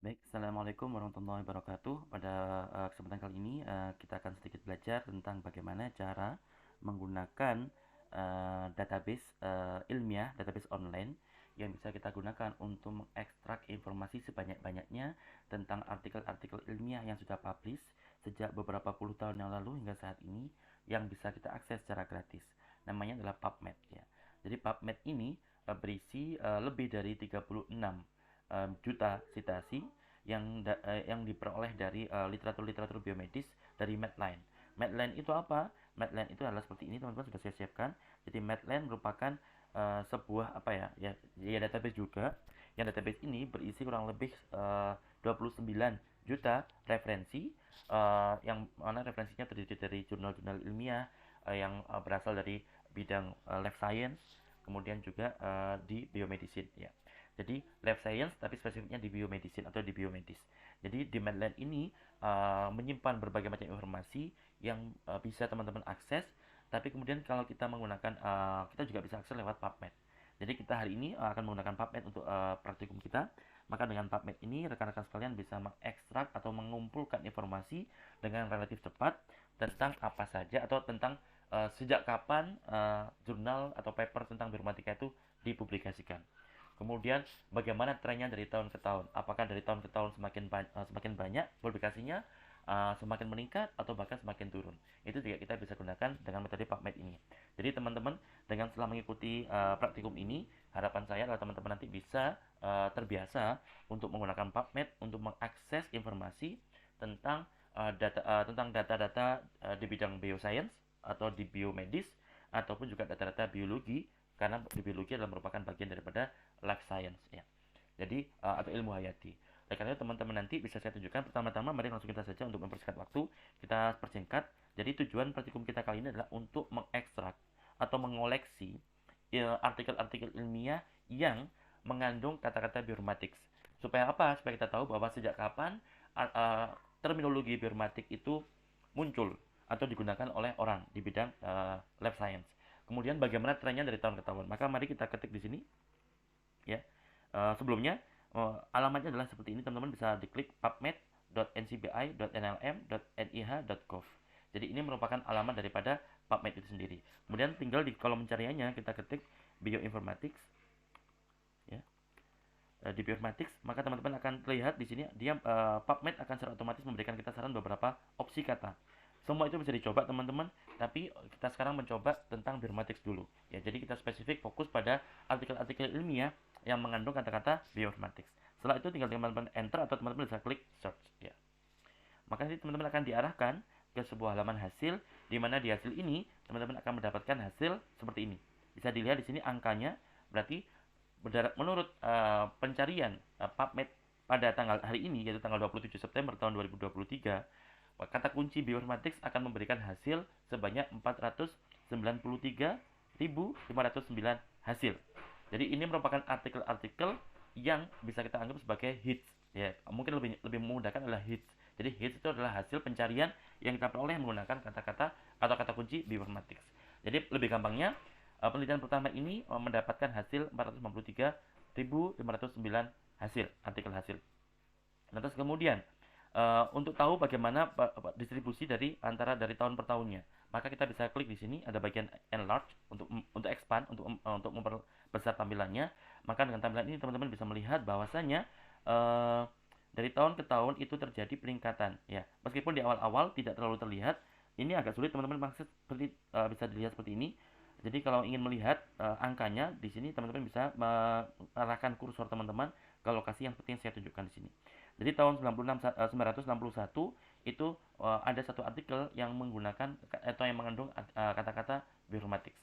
Baik, Assalamualaikum warahmatullahi wabarakatuh. Pada kesempatan kali ini kita akan sedikit belajar tentang bagaimana cara menggunakan database ilmiah, database online yang bisa kita gunakan untuk mengekstrak informasi sebanyak-banyaknya tentang artikel-artikel ilmiah yang sudah publish sejak beberapa puluh tahun yang lalu hingga saat ini yang bisa kita akses secara gratis. Namanya adalah PubMed ya. Jadi PubMed ini berisi lebih dari 36 juta citasi yang diperoleh dari literatur-literatur biomedis dari Medline. Medline itu apa? Medline itu adalah seperti ini, teman-teman sudah saya siapkan. Jadi Medline merupakan sebuah apa ya database juga. Yang database ini berisi kurang lebih 29 juta referensi yang mana referensinya terdiri dari jurnal-jurnal ilmiah yang berasal dari bidang life science, kemudian juga di biomedicine ya. Jadi life science tapi spesifiknya di biomedicine atau di biomedis. Jadi di Medline ini menyimpan berbagai macam informasi yang bisa teman-teman akses. Tapi kemudian kalau kita menggunakan kita juga bisa akses lewat PubMed. Jadi kita hari ini akan menggunakan PubMed untuk praktikum kita. Maka dengan PubMed ini rekan-rekan sekalian bisa mengekstrak atau mengumpulkan informasi dengan relatif cepat tentang apa saja atau tentang sejak kapan jurnal atau paper tentang bioinformatika itu dipublikasikan. Kemudian bagaimana trennya dari tahun ke tahun? Apakah dari tahun ke tahun semakin banyak publikasinya, semakin meningkat atau bahkan semakin turun? Itu juga kita bisa gunakan dengan metode PubMed ini. Jadi teman-teman dengan setelah mengikuti praktikum ini, harapan saya adalah teman-teman nanti bisa terbiasa untuk menggunakan PubMed untuk mengakses informasi tentang tentang data-data di bidang bioscience atau di biomedis ataupun juga data-data biologi karena di biologi adalah merupakan bagian daripada life science ya. Jadi atau ilmu hayati. Oleh karena itu teman-teman nanti bisa saya tunjukkan pertama-tama mari langsung kita saja untuk mempersingkat waktu. Kita persingkat. Jadi tujuan praktikum kita kali ini adalah untuk mengekstrak atau mengoleksi artikel-artikel ilmiah yang mengandung kata-kata bioinformatics. Supaya apa? Supaya kita tahu bahwa sejak kapan terminologi bioinformatik itu muncul atau digunakan oleh orang di bidang life science. Kemudian bagaimana trennya dari tahun ke tahun. Maka mari kita ketik di sini ya. Sebelumnya alamatnya adalah seperti ini, teman-teman bisa diklik pubmed.ncbi.nlm.nih.gov. Jadi ini merupakan alamat daripada PubMed itu sendiri. Kemudian tinggal di kolom pencariannya kita ketik bioinformatics ya. Di bioinformatics maka teman-teman akan terlihat di sini dia PubMed akan secara otomatis memberikan kita saran beberapa opsi kata. Semua itu bisa dicoba teman-teman, tapi kita sekarang mencoba tentang bioinformatics dulu. Ya, jadi kita spesifik fokus pada artikel-artikel ilmiah yang mengandung kata-kata bioinformatics. Setelah itu tinggal teman-teman enter atau teman-teman bisa klik search ya. Maka nanti teman-teman akan diarahkan ke sebuah halaman hasil di mana di hasil ini teman-teman akan mendapatkan hasil seperti ini. Bisa dilihat di sini angkanya, berarti menurut pencarian PubMed pada tanggal hari ini yaitu tanggal 27 September tahun 2023, kata kunci bioinformatics akan memberikan hasil sebanyak 493.509 hasil. Jadi ini merupakan artikel-artikel yang bisa kita anggap sebagai hits ya. Mungkin lebih lebih memudahkan adalah hits. Jadi hits itu adalah hasil pencarian yang kita peroleh menggunakan kata-kata atau kata kunci bioinformatics. Jadi lebih gampangnya penelitian pertama ini mendapatkan hasil 453.509 hasil, artikel hasil. Nah, terus kemudian untuk tahu bagaimana distribusi dari tahun per tahunnya, maka kita bisa klik di sini ada bagian enlarge untuk expand untuk memperbesar tampilannya. Maka dengan tampilan ini teman-teman bisa melihat bahwasanya uh, dari tahun ke tahun itu terjadi peningkatan ya. Meskipun di awal-awal tidak terlalu terlihat, ini agak sulit teman-teman maksud seperti bisa dilihat seperti ini. Jadi kalau ingin melihat angkanya di sini teman-teman bisa mengarahkan kursor teman-teman ke lokasi yang seperti yang saya tunjukkan di sini. Jadi tahun 1961 itu ada satu artikel yang menggunakan atau yang mengandung kata-kata bioinformatics.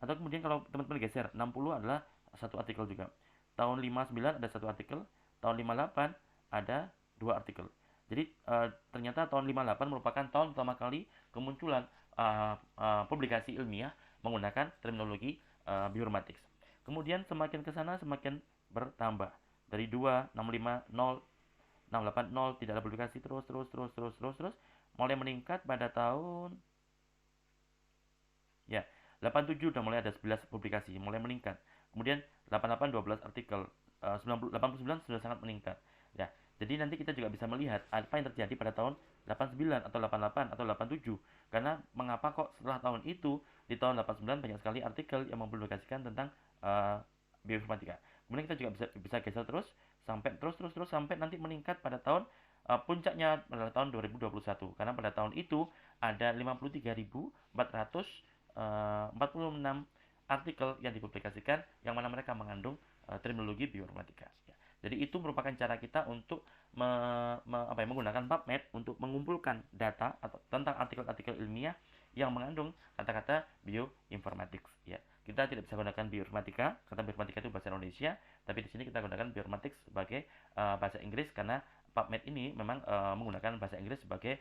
Atau kemudian kalau teman-teman geser, 60 adalah satu artikel juga. Tahun 59 ada satu artikel, tahun 58 ada dua artikel. Jadi ternyata tahun 58 merupakan tahun pertama kali kemunculan publikasi ilmiah menggunakan terminologi bioinformatics. Kemudian semakin ke sana semakin bertambah. Dari 2, 65, 0, 680 tidak ada publikasi terus mulai meningkat pada tahun ya 87 udah mulai ada 11 publikasi mulai meningkat, kemudian 88 12 artikel, 89 sudah sangat meningkat ya. Jadi nanti kita juga bisa melihat apa yang terjadi pada tahun 89 atau 88 atau 87. Karena mengapa kok setelah tahun itu di tahun 89 banyak sekali artikel yang mempublikasikan tentang bioinformatika. Kemudian kita juga bisa geser terus sampai sampai nanti meningkat pada tahun puncaknya pada tahun 2021. Karena pada tahun itu ada 53.446 artikel yang dipublikasikan yang mana mereka mengandung terminologi bioinformatika. Ya. Jadi itu merupakan cara kita untuk menggunakan PubMed untuk mengumpulkan data atau tentang artikel-artikel ilmiah yang mengandung kata-kata bioinformatics. Ya, kita tidak bisa gunakan bioinformatika karena bioinformatika itu bahasa Indonesia, tapi di sini kita gunakan bioinformatics sebagai bahasa Inggris karena PubMed ini memang menggunakan bahasa Inggris sebagai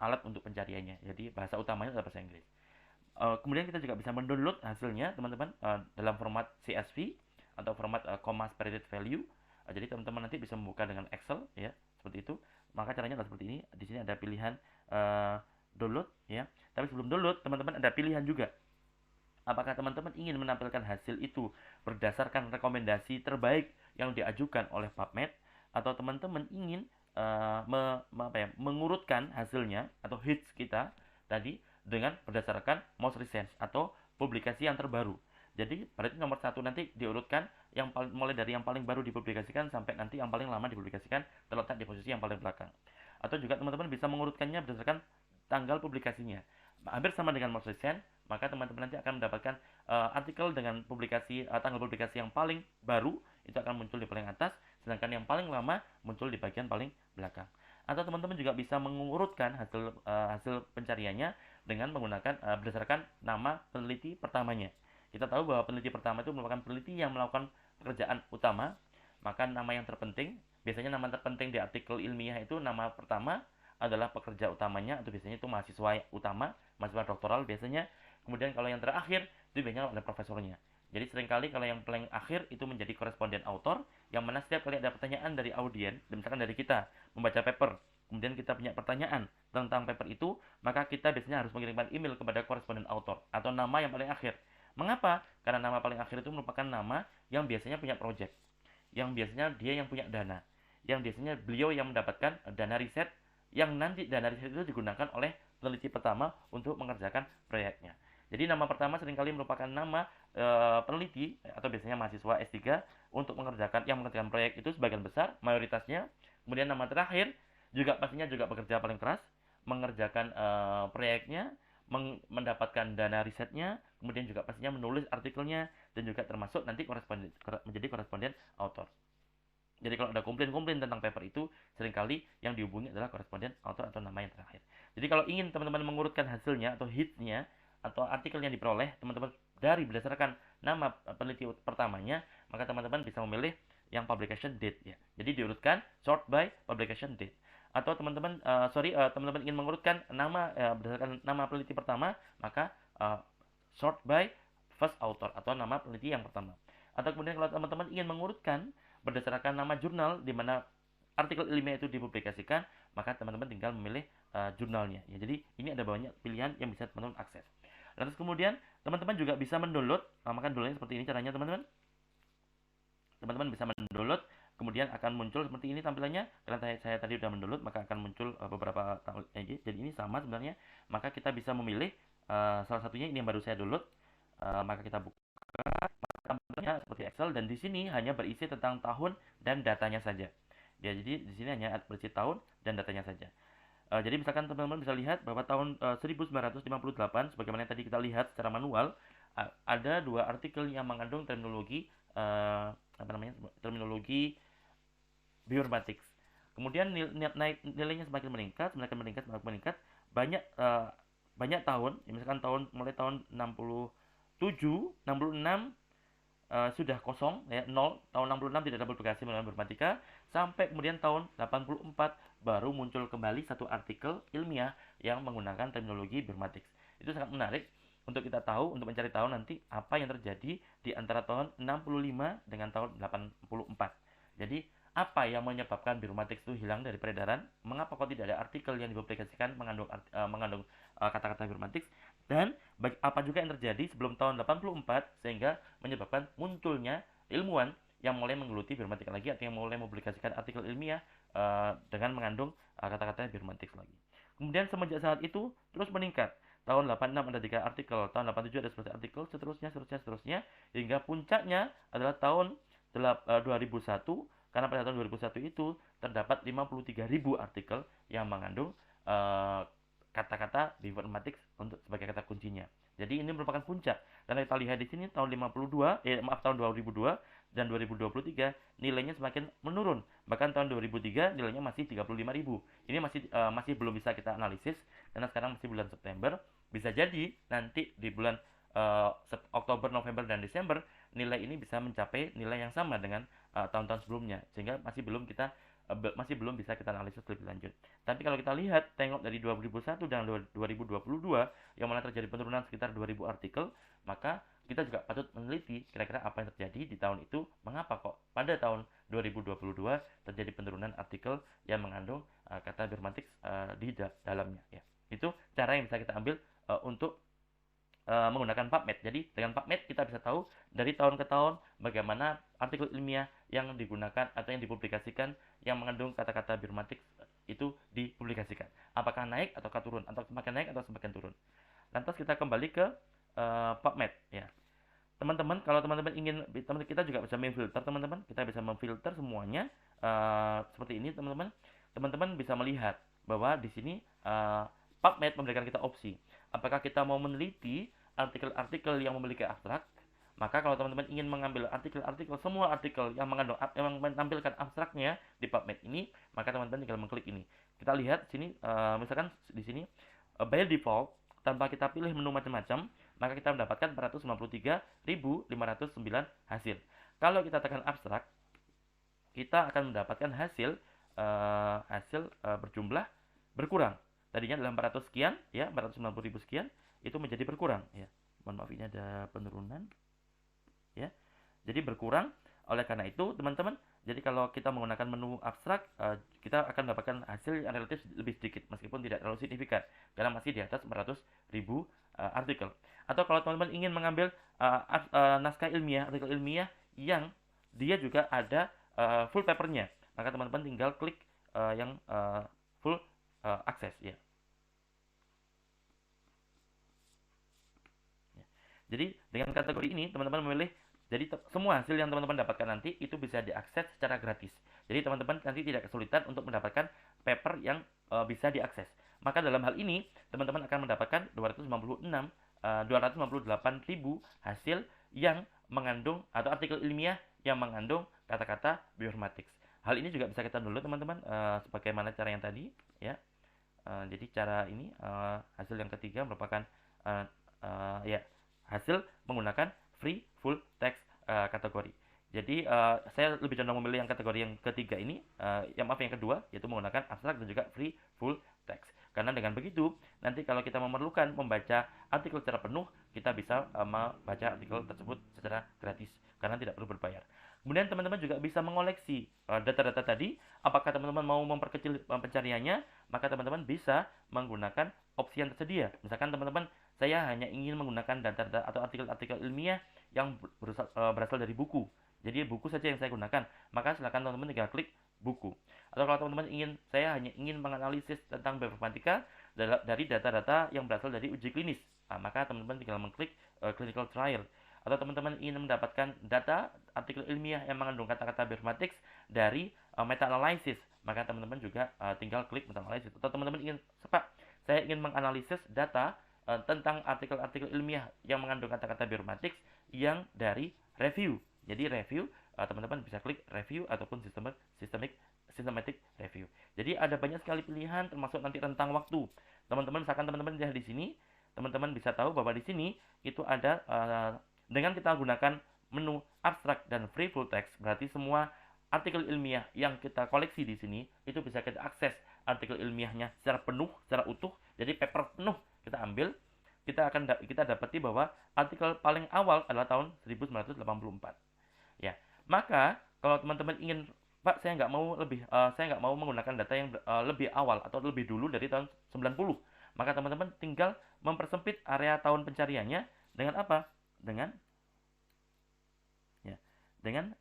alat untuk pencariannya. Jadi bahasa utamanya adalah bahasa Inggris. Kemudian kita juga bisa mendownload hasilnya teman-teman dalam format CSV atau format comma separated value. Jadi teman-teman nanti bisa membuka dengan Excel ya seperti itu. Maka caranya adalah seperti ini. Di sini ada pilihan download ya. Tapi sebelum download teman-teman ada pilihan juga. Apakah teman-teman ingin menampilkan hasil itu berdasarkan rekomendasi terbaik yang diajukan oleh PubMed atau teman-teman ingin mengurutkan hasilnya atau hits kita tadi dengan berdasarkan most recent atau publikasi yang terbaru. Jadi berarti nomor 1 nanti diurutkan yang mulai dari yang paling baru dipublikasikan sampai nanti yang paling lama dipublikasikan terletak di posisi yang paling belakang. Atau juga teman-teman bisa mengurutkannya berdasarkan tanggal publikasinya. Hampir sama dengan most recent, maka teman-teman nanti akan mendapatkan artikel dengan publikasi tanggal publikasi yang paling baru itu akan muncul di paling atas, sedangkan yang paling lama muncul di bagian paling belakang. Atau teman-teman juga bisa mengurutkan hasil pencariannya dengan menggunakan berdasarkan nama peneliti pertamanya. Kita tahu bahwa peneliti pertama itu merupakan peneliti yang melakukan pekerjaan utama, maka nama yang terpenting, biasanya nama terpenting di artikel ilmiah itu nama pertama adalah pekerja utamanya, atau biasanya itu mahasiswa utama, mahasiswa doktoral biasanya. Kemudian kalau yang terakhir itu biasanya ada profesornya. Jadi seringkali kalau yang paling akhir itu menjadi koresponden author, yang mana setiap kali ada pertanyaan dari audien, misalkan dari kita membaca paper, kemudian kita punya pertanyaan tentang paper itu, maka kita biasanya harus mengirimkan email kepada koresponden author atau nama yang paling akhir. Mengapa? Karena nama paling akhir itu merupakan nama yang biasanya punya project, yang biasanya dia yang punya dana, yang biasanya beliau yang mendapatkan dana riset, yang nanti dana riset itu digunakan oleh peneliti pertama untuk mengerjakan proyeknya. Jadi nama pertama seringkali merupakan nama peneliti atau biasanya mahasiswa S3 untuk mengerjakan proyek itu sebagian besar, mayoritasnya. Kemudian nama terakhir juga pastinya juga bekerja paling keras mengerjakan proyeknya, mendapatkan dana risetnya, kemudian juga pastinya menulis artikelnya dan juga termasuk nanti menjadi koresponden author. Jadi kalau ada komplain-komplain tentang paper itu, seringkali yang dihubungi adalah koresponden author atau nama yang terakhir. Jadi kalau ingin teman-teman mengurutkan hasilnya atau hitsnya atau artikel yang diperoleh teman-teman dari berdasarkan nama peneliti pertamanya, maka teman-teman bisa memilih yang publication date ya. Jadi diurutkan sort by publication date. Atau teman-teman teman-teman ingin mengurutkan nama berdasarkan nama peneliti pertama, maka sort by first author atau nama peneliti yang pertama. Atau kemudian kalau teman-teman ingin mengurutkan berdasarkan nama jurnal di mana artikel ilmiah itu dipublikasikan, maka teman-teman tinggal memilih jurnalnya. Ya, jadi ini ada banyak pilihan yang bisa teman-teman akses. Lantas kemudian teman-teman juga bisa mendownload, maka downloadnya seperti ini caranya teman-teman. Teman-teman bisa mendownload, kemudian akan muncul seperti ini tampilannya. Karena saya tadi sudah mendownload, maka akan muncul beberapa jadi ini sama sebenarnya. Maka kita bisa memilih salah satunya ini yang baru saya download. Maka kita buka tampilannya seperti Excel dan di sini hanya berisi tentang tahun dan datanya saja. Ya, jadi di sini hanya berisi tahun dan datanya saja. Jadi misalkan teman-teman bisa lihat bahwa tahun 1958 sebagaimana yang tadi kita lihat secara manual ada dua artikel yang mengandung terminologi terminologi bioinformatics. Kemudian nilainya semakin meningkat, banyak tahun, misalkan mulai tahun 67, 66 sudah kosong ya, 0, tahun 66 tidak ada publikasi mengenai bioinformatika, sampai kemudian tahun 84 baru muncul kembali satu artikel ilmiah yang menggunakan terminologi bioinformatics. Itu sangat menarik untuk kita tahu, untuk mencari tahu nanti apa yang terjadi di antara tahun 65 dengan tahun 84. Jadi apa yang menyebabkan bioinformatics itu hilang dari peredaran? Mengapa kok tidak ada artikel yang dipublikasikan mengandung kata-kata bioinformatics? Dan apa juga yang terjadi sebelum tahun 84 sehingga menyebabkan munculnya ilmuwan yang mulai menggeluti bioinformatika lagi, atau yang mulai mempublikasikan artikel ilmiah dengan mengandung kata-kata bioinformatika lagi. Kemudian semenjak saat itu terus meningkat. Tahun 86 ada 3 artikel, tahun 87 ada 11 artikel, seterusnya, hingga puncaknya adalah tahun 2001, karena pada tahun 2001 itu terdapat 53.000 artikel yang mengandung kata-kata bioinformatika untuk sebagai kata kuncinya. Jadi ini merupakan puncak. Dan kita lihat di sini tahun 2002 dan 2023 nilainya semakin menurun. Bahkan tahun 2003 nilainya masih 35.000. Ini masih belum bisa kita analisis karena sekarang masih bulan September. Bisa jadi nanti di bulan Oktober, November, dan Desember nilai ini bisa mencapai nilai yang sama dengan tahun-tahun sebelumnya, sehingga masih belum bisa kita analisis lebih lanjut. Tapi kalau kita lihat, tengok dari 2001 dan 2022 yang mana terjadi penurunan sekitar 2.000 artikel, maka kita juga patut meneliti kira-kira apa yang terjadi di tahun itu, mengapa kok pada tahun 2022 terjadi penurunan artikel yang mengandung kata bioinformatika di dalamnya. Ya. Itu cara yang bisa kita ambil untuk menggunakan PubMed. Jadi dengan PubMed kita bisa tahu dari tahun ke tahun bagaimana artikel ilmiah yang digunakan atau yang dipublikasikan yang mengandung kata-kata bioinformatika itu dipublikasikan. Apakah naik atau turun, atau semakin naik atau semakin turun. Lantas kita kembali ke PubMed ya. Teman-teman, kalau teman-teman ingin, kita juga bisa memfilter teman-teman. Kita bisa memfilter semuanya seperti ini teman-teman. Teman-teman bisa melihat bahwa di sini PubMed memberikan kita opsi. Apakah kita mau meneliti artikel-artikel yang memiliki abstrak? Maka kalau teman-teman ingin mengambil semua artikel yang menampilkan abstraknya di PubMed ini, maka teman-teman tinggal mengklik ini. Kita lihat sini, misalkan di sini by default tanpa kita pilih menu macam-macam, maka kita mendapatkan 493.509 hasil. Kalau kita tekan abstrak, kita akan mendapatkan hasil berjumlah berkurang. Tadinya adalah 400 sekian, ya, 490.000 sekian, itu menjadi berkurang, ya. Mohon maaf, ini ada penurunan, ya. Jadi berkurang. Oleh karena itu, teman-teman, jadi kalau kita menggunakan menu abstrak, kita akan mendapatkan hasil yang relatif lebih sedikit, meskipun tidak terlalu signifikan, karena masih di atas 400.000 artikel. Atau kalau teman-teman ingin mengambil naskah ilmiah, artikel ilmiah yang dia juga ada full papernya, maka teman-teman tinggal klik yang full akses, ya. Jadi dengan kategori ini teman-teman memilih, jadi semua hasil yang teman-teman dapatkan nanti itu bisa diakses secara gratis. Jadi teman-teman nanti tidak kesulitan untuk mendapatkan paper yang bisa diakses. Maka dalam hal ini teman-teman akan mendapatkan 258.000 hasil yang mengandung, atau artikel ilmiah yang mengandung kata-kata bioinformatika. Hal ini juga bisa kita download teman-teman, sebagaimana cara yang tadi, ya. Jadi cara ini hasil yang ketiga merupakan ya, hasil menggunakan free full text kategori. Jadi saya lebih condong memilih yang kategori yang ketiga ini, yang kedua, yaitu menggunakan abstrak dan juga free full text. Karena dengan begitu, nanti kalau kita memerlukan membaca artikel secara penuh, kita bisa membaca artikel tersebut secara gratis, karena tidak perlu berbayar. Kemudian teman-teman juga bisa mengoleksi data-data tadi. Apakah teman-teman mau memperkecil pencariannya, maka teman-teman bisa menggunakan opsi yang tersedia. Misalkan teman-teman, saya hanya ingin menggunakan data-data atau artikel-artikel ilmiah yang berasal dari buku. Jadi buku saja yang saya gunakan. Maka silakan teman-teman tinggal klik buku. Atau kalau teman-teman saya hanya ingin menganalisis tentang bioinformatika dari data-data yang berasal dari uji klinis, maka teman-teman tinggal mengklik clinical trial. Atau teman-teman ingin mendapatkan data artikel ilmiah yang mengandung kata-kata bioinformatika dari meta-analysis, maka teman-teman juga tinggal klik meta-analysis. Atau teman-teman saya ingin menganalisis data tentang artikel-artikel ilmiah yang mengandung kata-kata bioinformatika yang dari review. Jadi review, teman-teman bisa klik review ataupun systematic review. Jadi ada banyak sekali pilihan, termasuk nanti rentang waktu. Teman-teman, misalkan teman-teman lihat di sini, teman-teman bisa tahu bahwa di sini itu ada dengan kita gunakan menu abstrak dan free full text, berarti semua artikel ilmiah yang kita koleksi di sini itu bisa kita akses artikel ilmiahnya secara penuh, secara utuh. Jadi paper penuh kita ambil, kita dapati bahwa artikel paling awal adalah tahun 1984. Ya, maka kalau teman-teman ingin, Pak, saya nggak mau menggunakan data yang lebih awal atau lebih dulu dari tahun 90, maka teman-teman tinggal mempersempit area tahun pencariannya dengan apa? Dengan dengan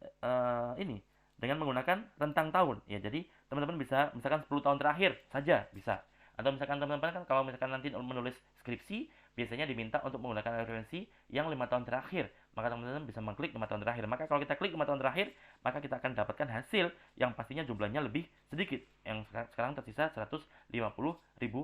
ini, dengan menggunakan rentang tahun. Ya, jadi teman-teman bisa misalkan 10 tahun terakhir saja bisa. Atau misalkan teman-teman kan kalau misalkan nanti menulis skripsi, biasanya diminta untuk menggunakan referensi yang 5 tahun terakhir. Maka teman-teman bisa mengklik 5 tahun terakhir. Maka kalau kita klik 5 tahun terakhir, maka kita akan dapatkan hasil yang pastinya jumlahnya lebih sedikit. Yang sekarang tersisa 150.000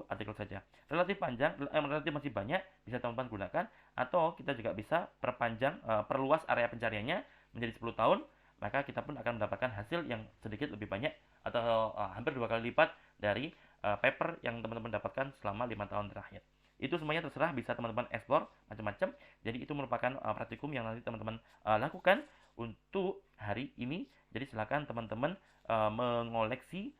artikel saja. Relatif panjang, relatif masih banyak, bisa teman-teman gunakan. Atau kita juga bisa perpanjang, perluas area pencariannya menjadi 10 tahun, maka kita pun akan mendapatkan hasil yang sedikit lebih banyak atau hampir 2 kali lipat dari paper yang teman-teman dapatkan selama 5 tahun terakhir. Itu semuanya terserah, bisa teman-teman explore macam-macam. Jadi itu merupakan praktikum yang nanti teman-teman lakukan untuk hari ini. Jadi silakan teman-teman mengoleksi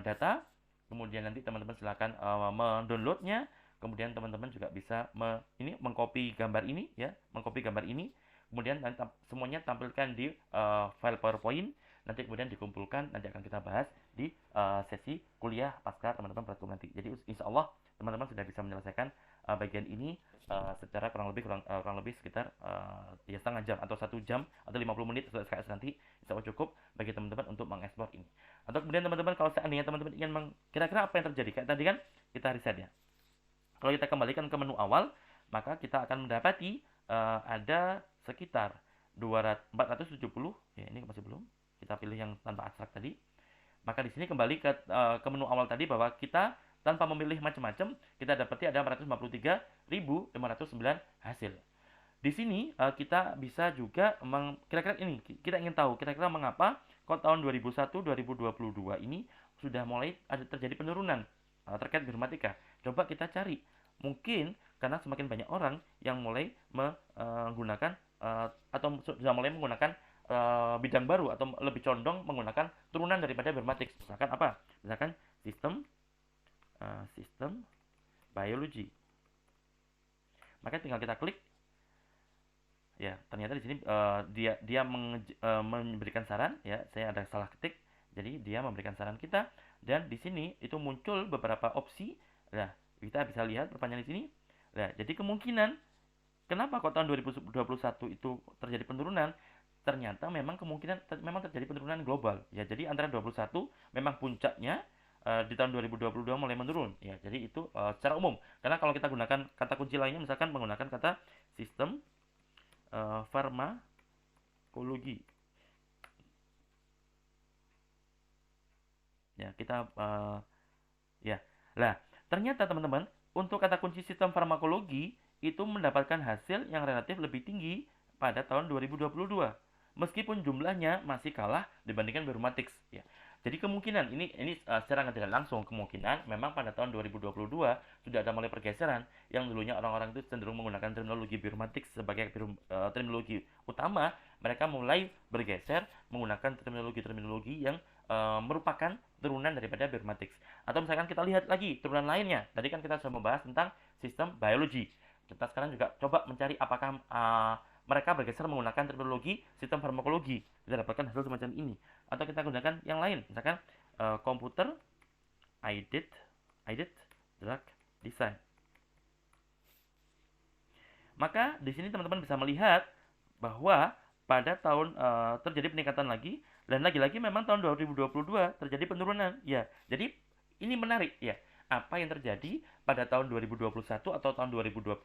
data, kemudian nanti teman-teman silakan mendownloadnya, kemudian teman-teman juga bisa mengcopy gambar ini ya, mengcopy gambar ini, kemudian nanti semuanya tampilkan di file PowerPoint, nanti kemudian dikumpulkan, nanti akan kita bahas di sesi kuliah pasca teman-teman praktikum nanti. Jadi insya Allah teman-teman sudah bisa menyelesaikan bagian ini secara kurang lebih sekitar 3,5 jam atau 1 jam atau 50 menit sesuai SKS nanti, insya Allah cukup bagi teman-teman untuk mengeksplor ini. Atau kemudian teman-teman kalau seandainya teman-teman ingin kira-kira apa yang terjadi, kayak tadi kan kita riset ya. Kalau kita kembalikan ke menu awal, maka kita akan mendapati ada sekitar 470, ya ini masih belum, kita pilih yang tanpa abstrak tadi. Maka di sini kembali ke menu awal tadi bahwa kita tanpa memilih macam-macam, kita dapati ada 453.509 hasil. Di sini kita bisa juga kira-kira ini, kita ingin tahu kira-kira mengapa kok tahun 2001-2022 ini sudah mulai ada terjadi penurunan terkait Bioinformatika. Coba kita cari. Mungkin karena semakin banyak orang yang mulai menggunakan atau sudah mulai menggunakan bidang baru atau lebih condong menggunakan turunan daripada Bioinformatics. Misalkan apa? Misalkan sistem biologi. Maka tinggal kita klik. Ya, ternyata di sini dia memberikan saran ya. Saya ada salah ketik. Jadi dia memberikan saran kita dan di sini itu muncul beberapa opsi. Nah, kita bisa lihat perpanjangan di sini. Nah, jadi kemungkinan kenapa kok tahun 2021 itu terjadi penurunan? Ternyata memang memang terjadi penurunan global. Ya, jadi antara 21 memang puncaknya di tahun 2022 mulai menurun. Ya, jadi itu secara umum. Karena kalau kita gunakan kata kunci lainnya, misalkan menggunakan kata sistem farmakologi. Ya, kita ya. Lah, ternyata teman-teman, untuk kata kunci sistem farmakologi itu mendapatkan hasil yang relatif lebih tinggi pada tahun 2022. Meskipun jumlahnya masih kalah dibandingkan Bioinformatics ya. Jadi kemungkinan ini secara tidak langsung kemungkinan memang pada tahun 2022 sudah ada mulai pergeseran yang dulunya orang-orang itu cenderung menggunakan terminologi Bioinformatics sebagai terminologi utama, mereka mulai bergeser menggunakan terminologi yang merupakan turunan daripada Bioinformatics. Atau misalkan kita lihat lagi turunan lainnya. Tadi kan kita sudah membahas tentang sistem biologi. Kita sekarang juga coba mencari apakah mereka bergeser menggunakan terminologi sistem farmakologi, kita dapatkan hasil semacam ini. Atau kita gunakan yang lain, misalkan computer aided drug design. Maka di sini teman-teman bisa melihat bahwa pada tahun terjadi peningkatan lagi, dan lagi-lagi memang tahun 2022 terjadi penurunan. Ya, jadi ini menarik ya. Apa yang terjadi pada tahun 2021 atau tahun 2020,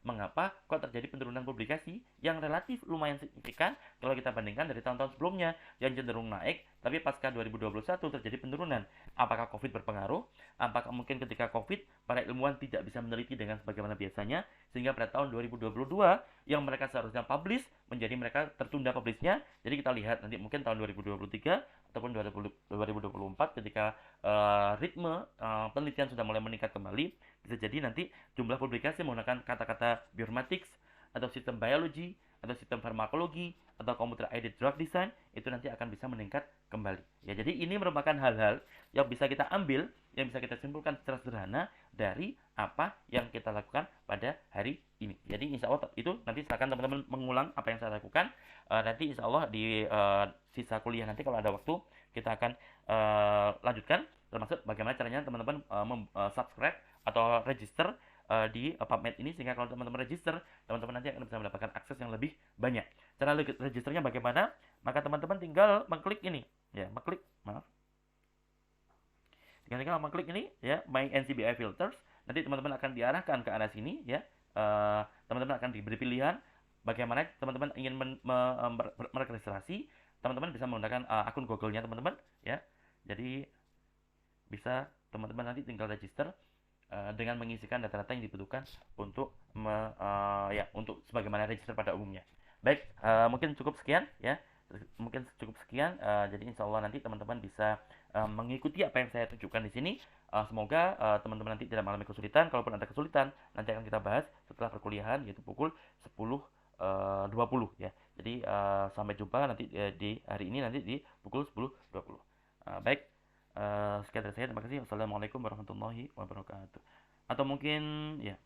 mengapa kok terjadi penurunan publikasi yang relatif lumayan signifikan kalau kita bandingkan dari tahun-tahun sebelumnya yang cenderung naik, tapi pasca 2021 terjadi penurunan. Apakah COVID berpengaruh? Apakah mungkin ketika COVID para ilmuwan tidak bisa meneliti dengan sebagaimana biasanya, sehingga pada tahun 2022 yang mereka seharusnya publish menjadi mereka tertunda publishnya. Jadi kita lihat nanti mungkin tahun 2023 ataupun 2024 ketika ritme penelitian sudah mulai meningkat kembali, bisa jadi nanti jumlah publikasi menggunakan kata-kata Bioinformatics atau sistem biologi atau sistem farmakologi atau computer aided drug design itu nanti akan bisa meningkat kembali. Ya, jadi ini merupakan hal-hal yang bisa kita ambil, yang bisa kita simpulkan secara sederhana dari apa yang kita lakukan pada hari ini. Jadi insya Allah itu nanti silakan teman-teman mengulang apa yang saya lakukan. Nanti insya Allah di sisa kuliah nanti kalau ada waktu kita akan lanjutkan, termasuk bagaimana caranya teman-teman subscribe atau register di PubMed ini, sehingga kalau teman-teman register, teman-teman nanti akan bisa mendapatkan akses yang lebih banyak. Cara registernya bagaimana? Maka teman-teman tinggal mengklik ini, ya, tinggal mengklik ini, ya, My NCBI Filters. Nanti teman-teman akan diarahkan ke arah sini, ya. Teman-teman akan diberi pilihan bagaimana teman-teman ingin meregistrasi. Teman-teman bisa menggunakan akun Google-nya teman-teman, ya. Jadi bisa teman-teman nanti tinggal register dengan mengisikan data-data yang dibutuhkan untuk untuk sebagaimana register pada umumnya. Baik, mungkin cukup sekian, ya. Jadi insya Allah nanti teman-teman bisa mengikuti apa yang saya tunjukkan di sini. Semoga teman-teman nanti tidak mengalami kesulitan. Kalaupun ada kesulitan, nanti akan kita bahas setelah perkuliahan, yaitu pukul 10.20, ya. Jadi sampai jumpa nanti di hari ini, nanti di pukul 10.20. Baik, sekian dari saya. Terima kasih. Wassalamualaikum warahmatullahi wabarakatuh. Atau mungkin, ya.